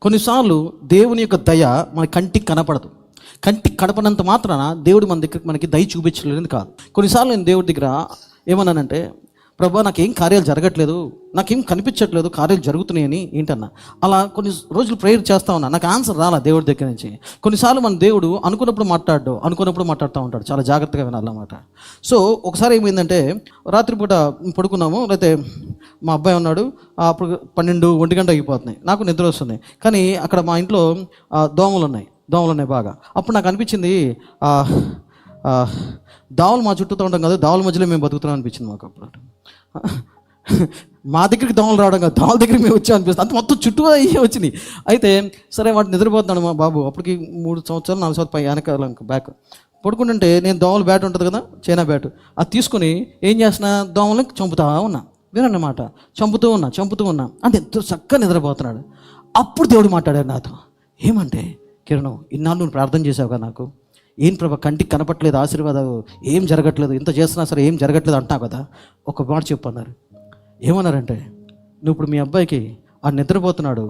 కొన్నిసార్లు దేవుని యొక్క దయ మన కంటికి కనపడదు. కంటికి కనపడినంత మాత్రాన దేవుడు మన దగ్గర మనకి దయ చూపించలేదని కాదు. కొన్నిసార్లు నేను దేవుడి దగ్గర ఏమన్నానంటే, ప్రభా నాకేం కార్యాలు జరగట్లేదు, నాకేం కనిపించట్లేదు, కార్యాలు జరుగుతున్నాయని ఏంటన్నా. అలా కొన్ని రోజులు ప్రేయర్ చేస్తూ ఉన్నా, నాకు ఆన్సర్ రాలా దేవుడి దగ్గర నుంచి. కొన్నిసార్లు మన దేవుడు అనుకున్నప్పుడు మాట్లాడుతూ ఉంటాడు. చాలా జాగ్రత్తగా వినాలన్నమాట. సో ఒకసారి ఏమైందంటే, రాత్రిపూట పడుకున్నాము, లేకపోతే మా అబ్బాయి ఉన్నాడు, అప్పుడు 12-1 గంట అయిపోతున్నాయి, నాకు నిద్ర వస్తుంది. కానీ అక్కడ మా ఇంట్లో దోమలు ఉన్నాయి బాగా. అప్పుడు నాకు అనిపించింది, దోమలు మా చుట్టూతో ఉంటాం కదా, దోమల మధ్యలో మేము బతుకుతున్నాం అనిపించింది మాకు. అప్పుడు మా దగ్గరికి దోమలు రావడం కాదు, దోమల దగ్గరికి మేము వచ్చాం అనిపిస్తుంది. అంత మొత్తం చుట్టూ అయ్యే వచ్చినాయి. అయితే సరే వాటి నిద్రపోతున్నాడు మా బాబు, అప్పటికి 3 సంవత్సరాలు 4 సంవత్సరాలు వెనకాల బ్యాక్ పడుకుంటుంటే, నేను దోమల బ్యాట్ ఉంటుంది కదా, చైనా బ్యాట్, అది తీసుకొని ఏం చేస్తున్నా, దోమలని చంపుతా ఉన్నా. వినన్నమాట, చంపుతూ ఉన్నా అంటే ఎంతో చక్కగా నిద్రపోతున్నాడు. అప్పుడు దేవుడు మాట్లాడాడు నాతో. ఏమంటే, కిరణం, ఇన్నాళ్ళు నువ్వు ప్రార్థన చేసావు కదా నాకు, ఏం ప్రభా కంటికి కనపట్లేదు, ఆశీర్వాదాలు ఏం జరగట్లేదు, ఇంత చేస్తున్నా సరే ఏం జరగట్లేదు అంటున్నావు కదా, ఒక మాట చెప్పు అన్నారు. ఏమన్నారంటే, నువ్వు ఇప్పుడు మీ అబ్బాయికి నిద్రపోతున్నాడు,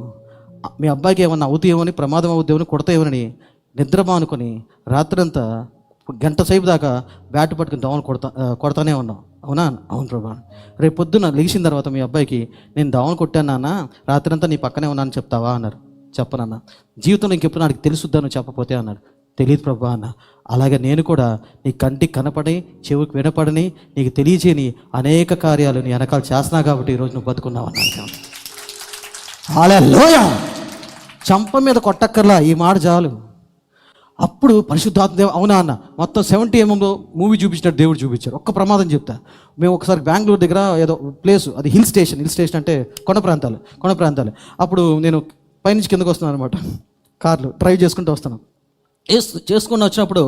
మీ అబ్బాయికి ఏమన్నా అవుతాయేమని, ప్రమాదం అవుతాయేమని, కొడతాయేమని నిద్రమా అనుకొని రాత్రంతా 1 గంట సేపు దాకా బ్యాట్ పట్టుకుని దోమలు కొడతానే ఉన్నావు. అవునా? అవును ప్రభా. రేపు పొద్దున్న లేచిన తర్వాత మీ అబ్బాయికి, నేను దోమలు కొట్టాను నాన్న, రాత్రంతా నీ పక్కనే ఉన్నాను చెప్తావా అన్నారు. చెప్పనన్నా. జీవితంలో ఇంకెప్పుడు నాకు తెలుసుద్దాను చెప్పపోతే అన్నాడు. తెలియదు ప్రభా అన్న. అలాగే నేను కూడా నీ కంటికి కనపడి, చెవికి వినపడని, నీకు తెలియచేయని అనేక కార్యాలు నీ వెనకాల చేస్తున్నా కాబట్టి ఈరోజు నువ్వు బతుకున్నావు అన్నాను. హల్లెలూయా. చంప మీద కొట్టక్కర్లా, ఈ మాట చాలు. అప్పుడు పరిశుద్ధాత్మ అవునా అన్న. మొత్తం 70mm మూవీ చూపించినట్టు దేవుడు చూపించారు. ఒక్క ప్రమాదం చెప్తా. మేము ఒకసారి బెంగళూరు దగ్గర ఏదో ప్లేసు, అది హిల్ స్టేషన్ అంటే కొండ ప్రాంతాలు. అప్పుడు నేను పైనుంచి కిందకు వస్తున్నాను అనమాట, కార్లు డ్రైవ్ చేసుకుంటూ వస్తాను. చేసుకుని వచ్చినప్పుడు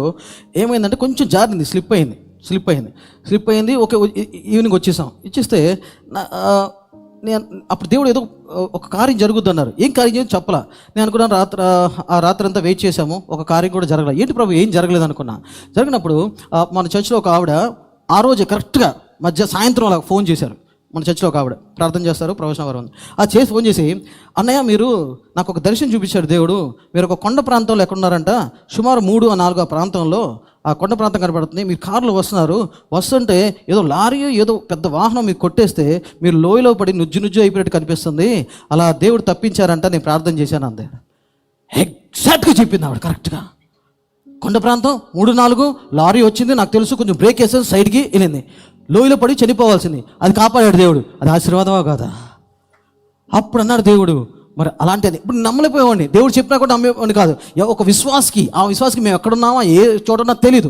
ఏమైందంటే, కొంచెం జారింది, స్లిప్ అయింది. ఓకే, ఈవినింగ్ ఇచ్చేస్తే నేను అప్పుడు దేవుడు ఏదో ఒక కార్యం జరుగుద్ది అన్నారు. ఏం కార్యం చెప్పలా. నేను అనుకున్నాను, రాత్రి అంతా వెయిట్ చేశాము, ఒక కార్యం కూడా జరగలేదు. ఏంటి ప్రభు ఏం జరగలేదు అనుకున్నా. జరిగినప్పుడు మన చర్చిలో ఒక ఆవిడ ఆ రోజు కరెక్ట్గా సాయంత్రం అలా ఫోన్ చేశారు. మన చర్చిలో ఒక ఆవిడ ప్రార్థన చేస్తారు, ప్రవేశం వారు ఉంది. చేసి ఫోన్ చేసి, అన్నయ్య మీరు నాకు ఒక దర్శనం చూపించాడు దేవుడు, మీరు ఒక కొండ ప్రాంతంలో ఎక్కడున్నారంట, సుమారు 3-4 ప్రాంతంలో ఆ కొండ ప్రాంతం కనపడుతుంది, మీరు కారులో వస్తుంటే ఏదో లారీ ఏదో పెద్ద వాహనం మీకు కొట్టేస్తే మీరు లోయలో పడి నుజ్జు అయిపోయినట్టు కనిపిస్తుంది, అలా దేవుడు తప్పించారంట, నేను ప్రార్థన చేశాను అందే. ఎగ్జాక్ట్గా చెప్పింది ఆవిడ కరెక్ట్గా. కొండ ప్రాంతం 3-4 లారీ వచ్చింది, నాకు తెలుసు, కొంచెం బ్రేక్ వేసేది, సైడ్కి వెళ్ళింది, లోయలో పడి చనిపోవాల్సింది, అది కాపాడాడు దేవుడు. అది ఆశీర్వాదమా కాదా? అప్పుడు అన్నాడు దేవుడు, మరి అలాంటిది ఇప్పుడు నమ్మలేకపోయేవాడిని, దేవుడు చెప్పినా కూడా నమ్మేవాడిని కాదు. ఒక విశ్వాసకి, ఆ విశ్వాసకి మేము ఎక్కడున్నామా, ఏ చోటన్నా తెలీదు,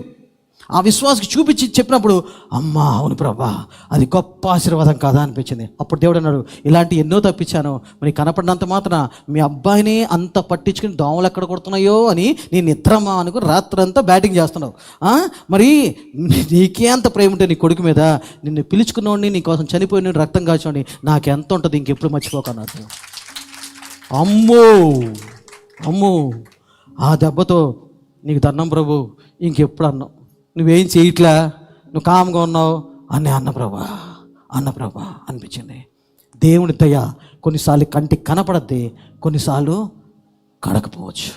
ఆ విశ్వాసకి చూపించి చెప్పినప్పుడు, అమ్మా అవును ప్రభా అది గొప్ప ఆశీర్వాదం కాదా అనిపించింది. అప్పుడు దేవుడు అన్నాడు, ఇలాంటి ఎన్నో తప్పించాను, మరి కనపడినంత మాత్రం మీ అబ్బాయిని అంత పట్టించుకుని దోమలు ఎక్కడ కొడుతున్నాయో అని నేను నిద్రమా అనుకుని రాత్రంతా బ్యాటింగ్ చేస్తున్నావు. మరి నీకే అంత ప్రేమ ఉంటే నీ కొడుకు మీద, నిన్ను పిలుచుకున్నవాడిని, నీ కోసం చనిపోయిన రక్తం కాల్చుకోండి, నాకెంత ఉంటుంది, ఇంకెప్పుడు మర్చిపోకన్నాడు. అమ్మో ఆ దెబ్బతో నీకు దండం ప్రభు, ఇంకెప్పుడు అన్నావు, నువ్వేం చేయట్లా, నువ్వు కామ్గా ఉన్నావు అని అన్న ప్రభా అనిపించింది. దేవుని దయ కొన్నిసార్లు కంటికి కనపడద్ది, కొన్నిసార్లు కడకపోవచ్చు.